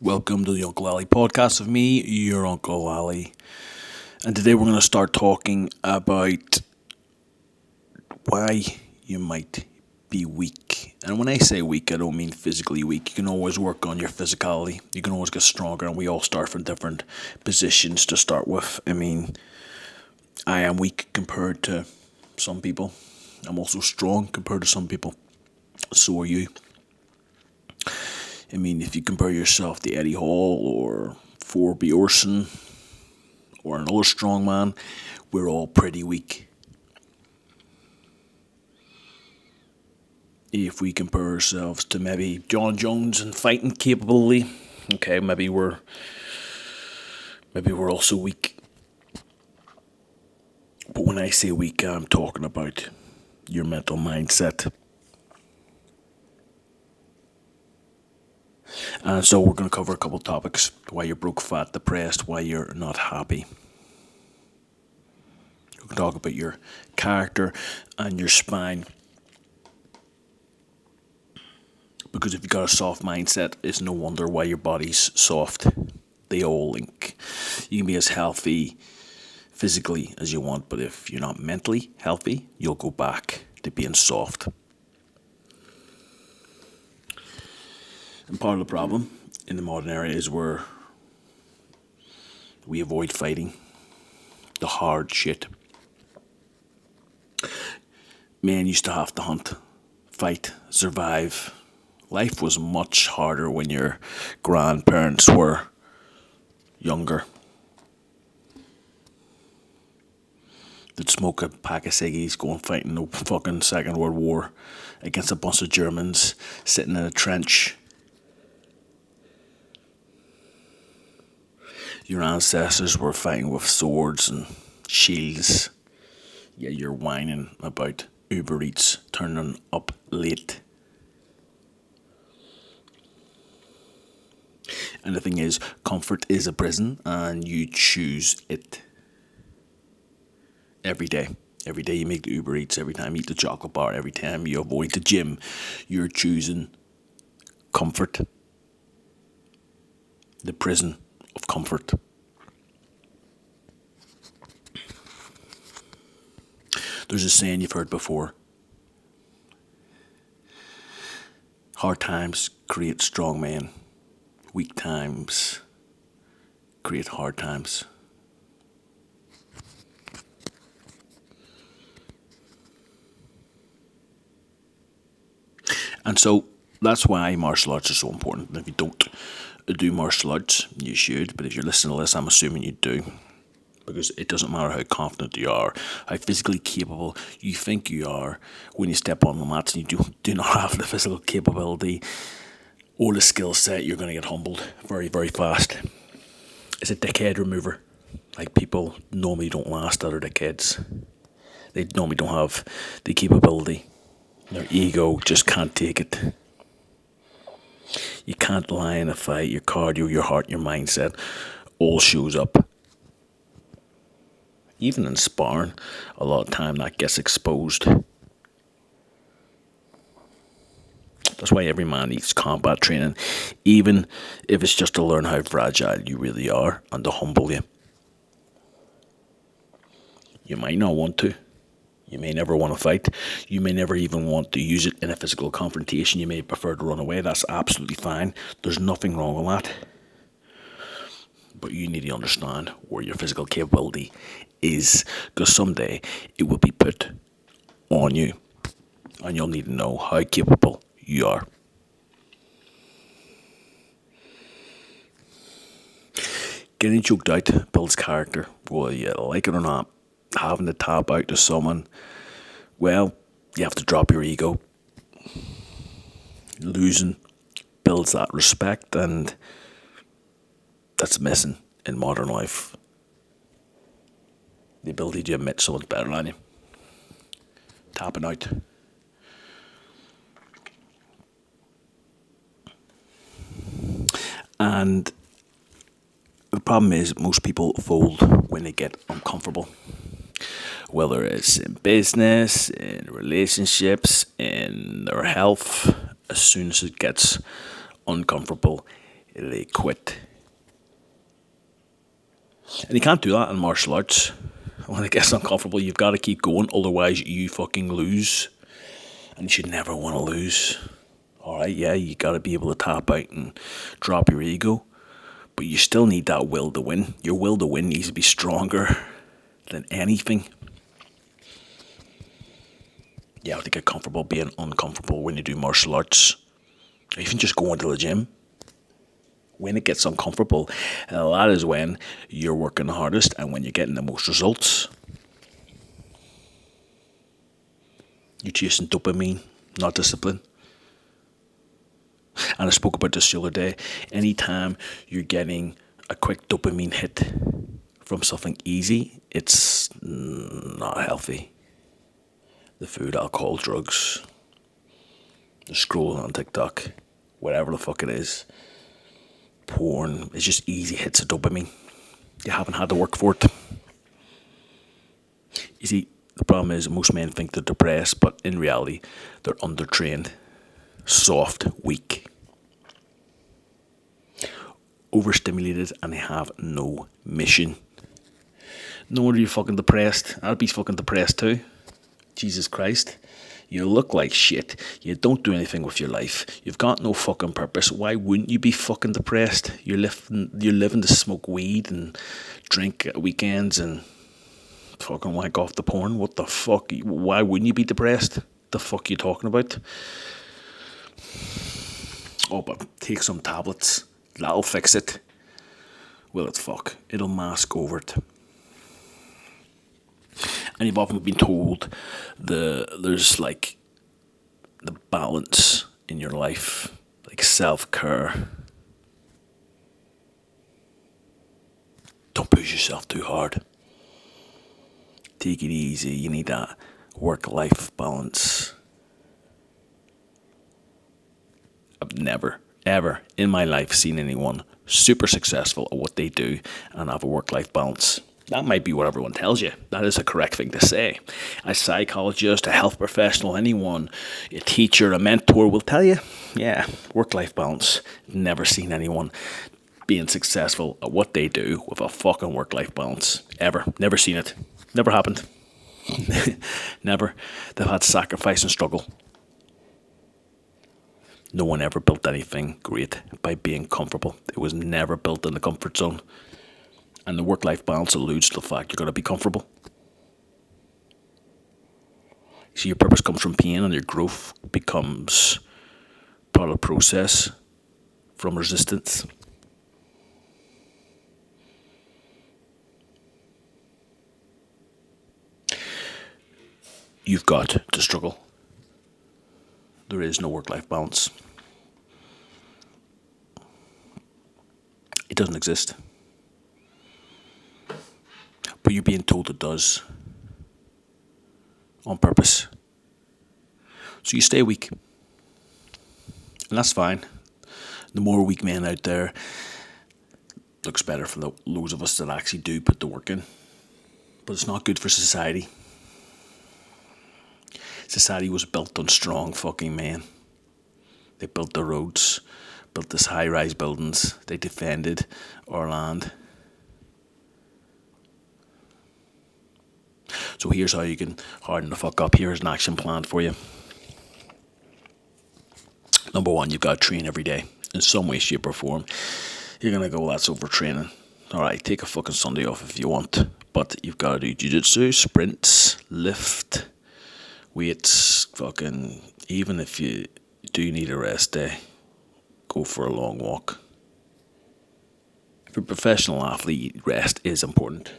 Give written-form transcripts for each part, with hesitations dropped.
Welcome to the Uncle Ali podcast with me, your Uncle Ali. And today we're going to start talking about why you might be weak. And when I say weak, I don't mean physically weak. You can always work on your physicality. You can always get stronger, and we all start from different positions to start with. I am weak compared to some people. I'm also strong compared to some people. So are you. If you compare yourself to Eddie Hall or Four Bjorson or another strongman, we're all pretty weak. If we compare ourselves to maybe John Jones in fighting capability, okay, maybe we're also weak. But when I say weak, I'm talking about your mental mindset. And so we're going to cover a couple of topics: why you're broke, fat, depressed, why you're not happy. We're going to talk about your character and your spine. Because if you've got a soft mindset, it's no wonder why your body's soft. They all link. You can be as healthy physically as you want, but if you're not mentally healthy, you'll go back to being soft. And part of the problem in the modern era is where we avoid fighting the hard shit. Men used to have to hunt, fight, survive. Life was much harder when your grandparents were younger. They'd smoke a pack of ciggies, go and fight in the fucking Second World War against a bunch of Germans sitting in a trench. Your ancestors were fighting with swords and shields. Yeah, you're whining about Uber Eats turning up late. And the thing is, comfort is a prison, and you choose it every day. Every day you make the Uber Eats, every time you eat the chocolate bar, every time you avoid the gym, you're choosing comfort. The prison of comfort. There's a saying you've heard before: hard times create strong men, weak times create hard times. And so that's why martial arts are so important. And if you don't do martial arts, you should. But if you're listening to this, I'm assuming you do. Because it doesn't matter how confident you are, how physically capable you think you are, when you step on the mats and you do not have the physical capability or the skill set, you're going to get humbled very, very fast. It's a dickhead remover. Like, people normally don't last other dickheads. They normally don't have the capability. Their ego just can't take it. You can't lie in a fight. Your cardio, your heart, your mindset all shows up. Even in sparring, a lot of time that gets exposed. That's why every man needs combat training, even if it's just to learn how fragile you really are and to humble you. You might not want to. You may never want to fight. You may never even want to use it in a physical confrontation. You may prefer to run away. That's absolutely fine. There's nothing wrong with that. But you need to understand where your physical capability is, because someday it will be put on you, and you'll need to know how capable you are. Getting choked out builds character, whether you like it or not. Having to tap out to someone, well, you have to drop your ego. Losing builds that respect, and that's missing in modern life. The ability to admit someone's better than you. Tapping out. And the problem is, most people fold when they get uncomfortable. Whether it's in business, in relationships, in their health, as soon as it gets uncomfortable, they quit. And you can't do that in martial arts. When it gets uncomfortable, you've got to keep going, otherwise you fucking lose. And you should never want to lose. Alright, yeah, you got to be able to tap out and drop your ego. But you still need that will to win. Your will to win needs to be stronger than anything. You have to get comfortable being uncomfortable when you do martial arts. Or even just going to the gym. When it gets uncomfortable, that is when you're working the hardest and when you're getting the most results. You're chasing dopamine, not discipline. And I spoke about this the other day. Anytime you're getting a quick dopamine hit from something easy, it's not healthy. The food, alcohol, drugs, the scrolling on TikTok, whatever the fuck it is. Porn, it's just easy hits of dopamine. You haven't had to work for it. You see, the problem is most men think they're depressed, but in reality, they're undertrained, soft, weak, overstimulated, and they have no mission. No wonder you're fucking depressed. I'd be fucking depressed too. Jesus Christ. You look like shit. You don't do anything with your life. You've got no fucking purpose. Why wouldn't you be fucking depressed? You're living to smoke weed and drink at weekends and fucking wank off the porn. What the fuck? Why wouldn't you be depressed? The fuck you talking about? Oh, but take some tablets. That'll fix it. Will it fuck? It'll mask over it. And you've often been told there's like the balance in your life, like self-care. Don't push yourself too hard. Take it easy. You need that work-life balance. I've never, ever in my life seen anyone super successful at what they do and have a work-life balance. That might be what everyone tells you. That is a correct thing to say. A psychologist, a health professional, anyone, a teacher, a mentor will tell you, yeah, work-life balance. Never seen anyone being successful at what they do with a fucking work-life balance. Ever. Never seen it. Never happened. Never. They've had sacrifice and struggle. No one ever built anything great by being comfortable. It was never built in the comfort zone. And the work-life balance alludes to the fact you're going to be comfortable. See, your purpose comes from pain and your growth becomes part of the process from resistance. You've got to struggle. There is no work-life balance. It doesn't exist. But you're being told it does. On purpose. So you stay weak. And that's fine. The more weak men out there, looks better for the loads of us that actually do put the work in. But it's not good for society. Society was built on strong fucking men. They built the roads, built this high-rise buildings. They defended our land. So here's how you can harden the fuck up. Here's an action plan for you. Number one, you've got to train every day. In some way, shape or form. You're going to go, that's overtraining. Alright, take a fucking Sunday off if you want. But you've got to do jiu-jitsu, sprints, lift, weights, fucking... Even if you do need a rest day, go for a long walk. If you're a professional athlete, rest is important.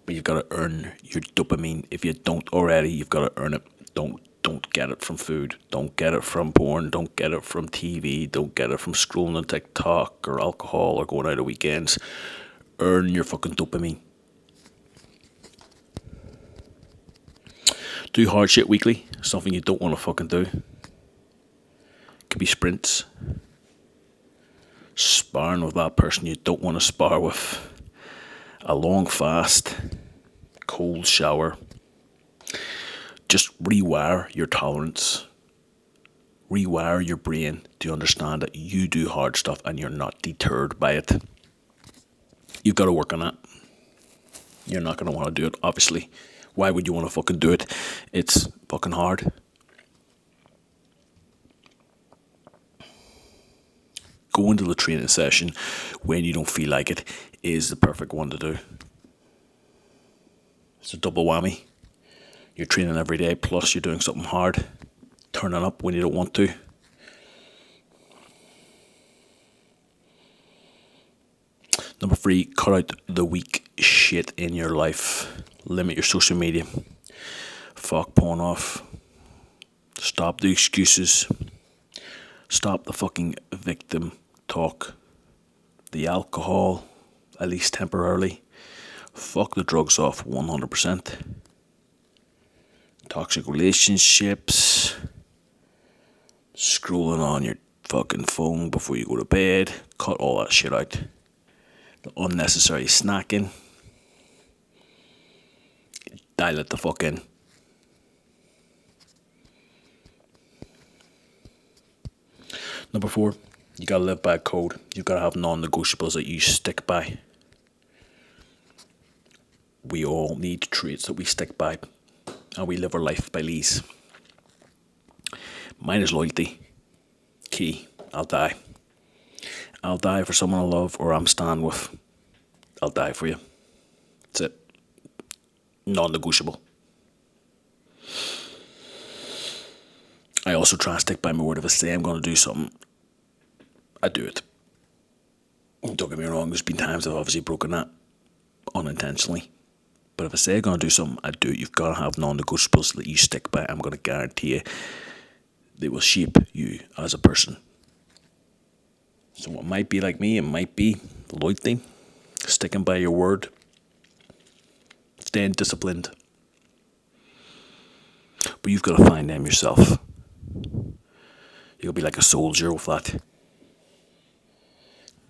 But you've got to earn your dopamine. If you don't already, you've got to earn it. Don't get it from food. Don't get it from porn. Don't get it from TV. Don't get it from scrolling on TikTok or alcohol or going out on weekends. Earn your fucking dopamine. Do hard shit weekly. Something you don't want to fucking do. Could be sprints. Sparring with that person you don't want to spar with. A long fast, cold shower. Just rewire your tolerance Rewire your brain to understand that you do hard stuff and you're not deterred by it. You've got to work on that. You're not going to want to do it, obviously. Why would you want to fucking do it? It's fucking hard. Going to the training session when you don't feel like it is the perfect one to do. It's a double whammy. You're training every day, plus you're doing something hard. Turning up when you don't want to. Number 3, cut out the weak shit in your life. Limit your social media. Fuck porn off. Stop the excuses. Stop the fucking victim talk. The alcohol, at least temporarily. Fuck the drugs off 100%. Toxic relationships. Scrolling on your fucking phone before you go to bed. Cut all that shit out. The unnecessary snacking. Dial it the fuck in. Number 4, you gotta live by a code. You gotta have non-negotiables that you stick by. We all need traits that we stick by, and we live our life by these. Mine is loyalty. Key. I'll die. I'll die for someone I love or I'm staying with. I'll die for you. That's it. Non-negotiable. I also try and stick by my word. If I say I'm going to do something, I do it. Don't get me wrong, there's been times I've obviously broken that unintentionally. But if I say I'm going to do something, I do it. You've got to have non-negotiables that you stick by. I'm going to guarantee you they will shape you as a person. So what might be like me, it might be loyalty, sticking by your word, staying disciplined. But you've got to find them yourself. You'll be like a soldier with that.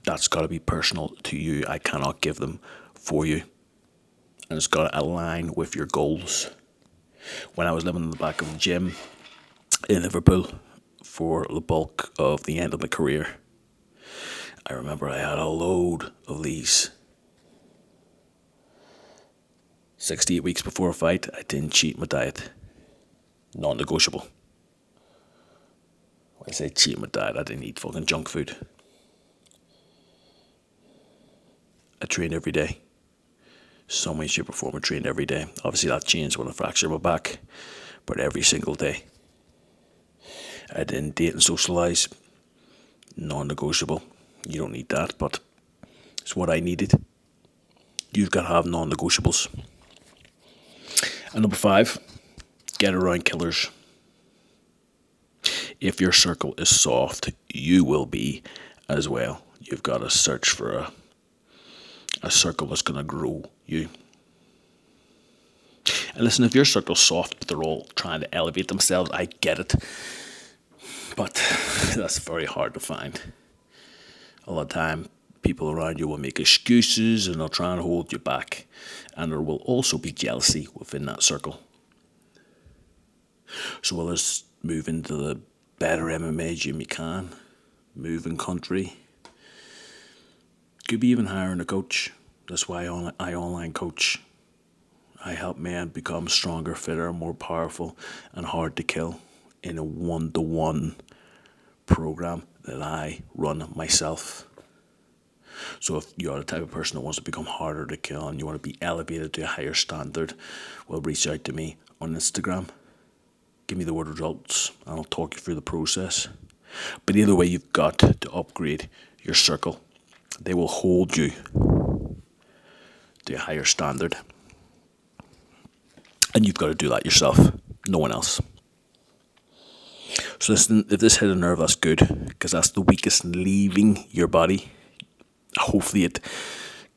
That's got to be personal to you. I cannot give them for you. And it's got to align with your goals. When I was living in the back of the gym in Liverpool for the bulk of the end of my career, I remember I had a load of these. 6 to 8 weeks before a fight, I didn't cheat my diet. Non-negotiable. When I say cheat my diet, I didn't eat fucking junk food. I trained every day. Some way, shape or form, I trained every day. Obviously that changed when I fractured my back, but every single day. I didn't date and socialise. Non-negotiable. You don't need that, but it's what I needed. You've got to have non-negotiables. And number 5, get around killers. If your circle is soft, you will be as well. You've got to search for a circle that's going to grow you. And listen, if your circle's soft, but they're all trying to elevate themselves, I get it. But that's very hard to find. A lot of time, people around you will make excuses and they'll try and hold you back. And there will also be jealousy within that circle. So will us move into the better MMA gym you can, move in country. Could be even hiring a coach. That's why I online coach. I help men become stronger, fitter, more powerful, and hard to kill in a 1-to-1 program that I run myself. So if you're the type of person that wants to become harder to kill and you want to be elevated to a higher standard, well, reach out to me on Instagram. Give me the word results and I'll talk you through the process. But either way, you've got to upgrade your circle. They will hold you to a higher standard. And you've got to do that yourself. No one else. So listen, if this hit a nerve, that's good. Because that's the weakest leaving your body. Hopefully it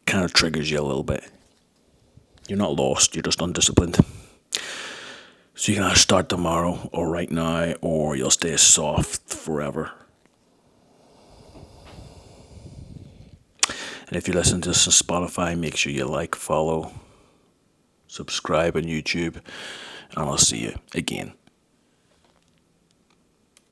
kind of triggers you a little bit. You're not lost, you're just undisciplined. So you can either start tomorrow or right now, or you'll stay soft forever. And if you listen to this on Spotify, make sure you like, follow, subscribe on YouTube, and I'll see you again